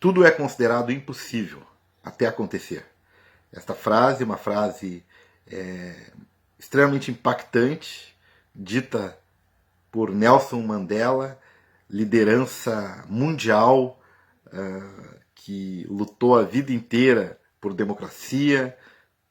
tudo é considerado impossível até acontecer. Esta frase é uma frase extremamente impactante, dita por Nelson Mandela, liderança mundial que lutou a vida inteira por democracia,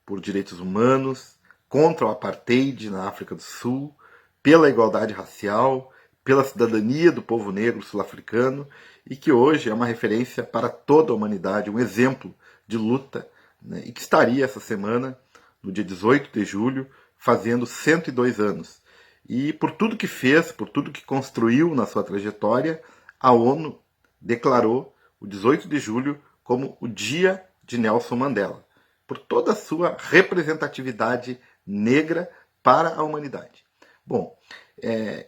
por direitos humanos, contra o apartheid na África do Sul, pela igualdade racial, pela cidadania do povo negro sul-africano, e que hoje é uma referência para toda a humanidade, um exemplo de luta, né, e que estaria essa semana, no dia 18 de julho, fazendo 102 anos. E por tudo que fez, por tudo que construiu na sua trajetória, a ONU declarou o 18 de julho como o Dia de Nelson Mandela, por toda a sua representatividade negra para a humanidade. Bom,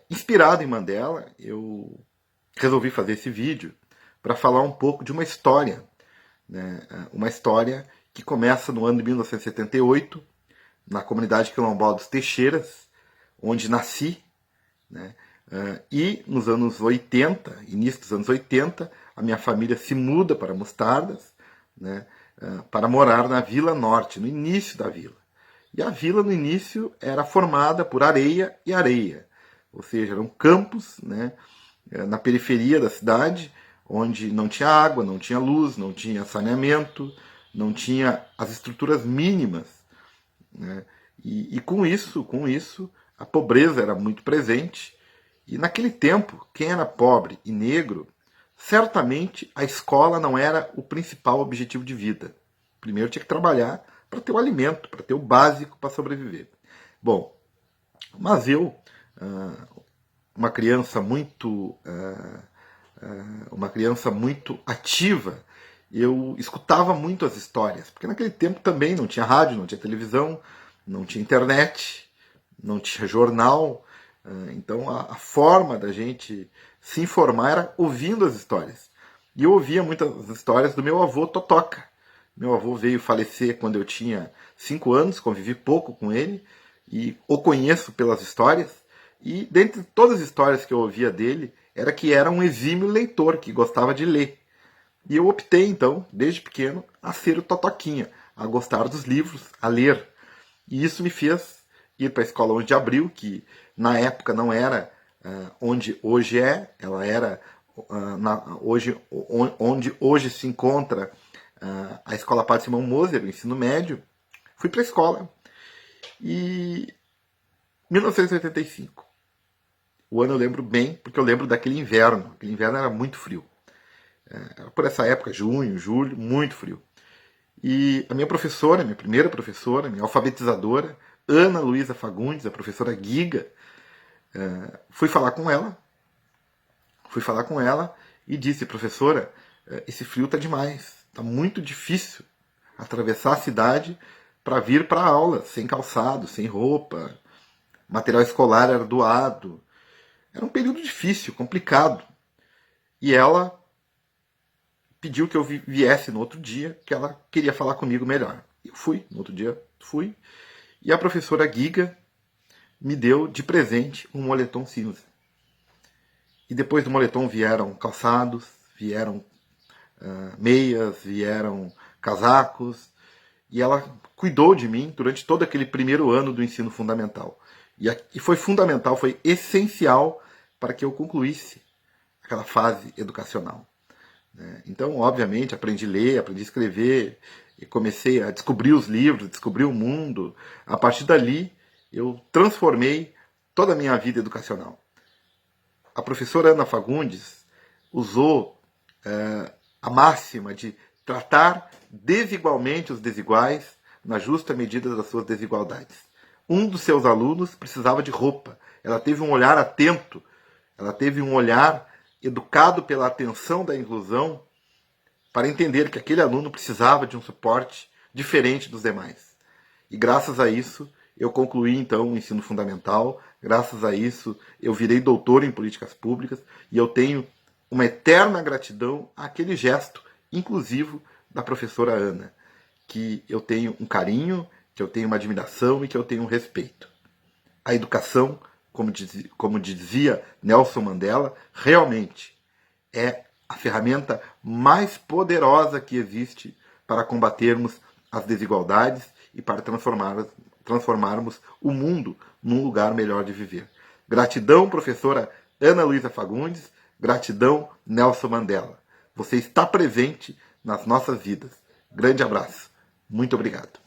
inspirado em Mandela, eu resolvi fazer esse vídeo para falar um pouco de uma história, né? Uma história que começa no ano de 1978, na comunidade quilombola dos Teixeiras, onde nasci, né? E nos anos 80, início dos anos 80, a minha família se muda para Mostardas, né? Para morar na Vila Norte, no início da vila. E a vila, no início, era formada por areia e areia, ou seja, eram campos, né, na periferia da cidade, onde não tinha água, não tinha luz, não tinha saneamento, não tinha as estruturas mínimas, né? E com isso, a pobreza era muito presente. E naquele tempo, quem era pobre e negro, certamente a escola não era o principal objetivo de vida. Primeiro tinha que trabalhar para ter o alimento, para ter o básico para sobreviver. Bom, mas eu, uma criança muito ativa, eu escutava muito as histórias, porque naquele tempo também não tinha rádio, não tinha televisão, não tinha internet, não tinha jornal. Então a forma da gente se informar era ouvindo as histórias. E eu ouvia muitas histórias do meu avô Totoca. Meu avô veio falecer quando eu tinha 5 anos, convivi pouco com ele, e o conheço pelas histórias. E dentre todas as histórias que eu ouvia dele, era que era um exímio leitor, que gostava de ler. E eu optei, então, desde pequeno, a ser o Totoquinha, a gostar dos livros, a ler. E isso me fez ir para a escola 11 de Abril, que na época não era onde hoje é, ela era onde hoje se encontra a Escola Padre Simão Moser, o ensino médio. Fui para a escola. E 1985. O ano eu lembro bem, porque eu lembro daquele inverno. Aquele inverno era muito frio. Era por essa época, junho, julho, muito frio. E a minha professora, minha primeira professora, minha alfabetizadora, Ana Luísa Fagundes, a professora Giga, fui falar com ela e disse: professora, esse frio está demais, está muito difícil atravessar a cidade para vir para a aula, sem calçado, sem roupa, material escolar era doado. Era um período difícil, complicado. E ela pediu que eu viesse no outro dia, que ela queria falar comigo melhor. Eu fui, no outro dia fui, e a professora Giga me deu de presente um moletom cinza. E depois do moletom vieram calçados, vieram meias, vieram casacos, e ela cuidou de mim durante todo aquele primeiro ano do ensino fundamental. E foi fundamental, foi essencial para que eu concluísse aquela fase educacional. Então, obviamente, aprendi a ler, aprendi a escrever, e comecei a descobrir os livros, descobrir o mundo. A partir dali, eu transformei toda a minha vida educacional. A professora Ana Fagundes usou a máxima de tratar desigualmente os desiguais na justa medida das suas desigualdades. Um dos seus alunos precisava de roupa. Ela teve um olhar atento, ela teve um olhar educado pela atenção da inclusão para entender que aquele aluno precisava de um suporte diferente dos demais. E graças a isso, eu concluí então o ensino fundamental, graças a isso eu virei doutor em políticas públicas e eu tenho uma eterna gratidão àquele gesto inclusivo da professora Ana, que eu tenho um carinho, que eu tenho uma admiração e que eu tenho um respeito. A educação, como dizia Nelson Mandela, realmente é a ferramenta mais poderosa que existe para combatermos as desigualdades e para transformarmos o mundo num lugar melhor de viver. Gratidão, professora Ana Luísa Fagundes. Gratidão, Nelson Mandela. Você está presente nas nossas vidas. Grande abraço. Muito obrigado.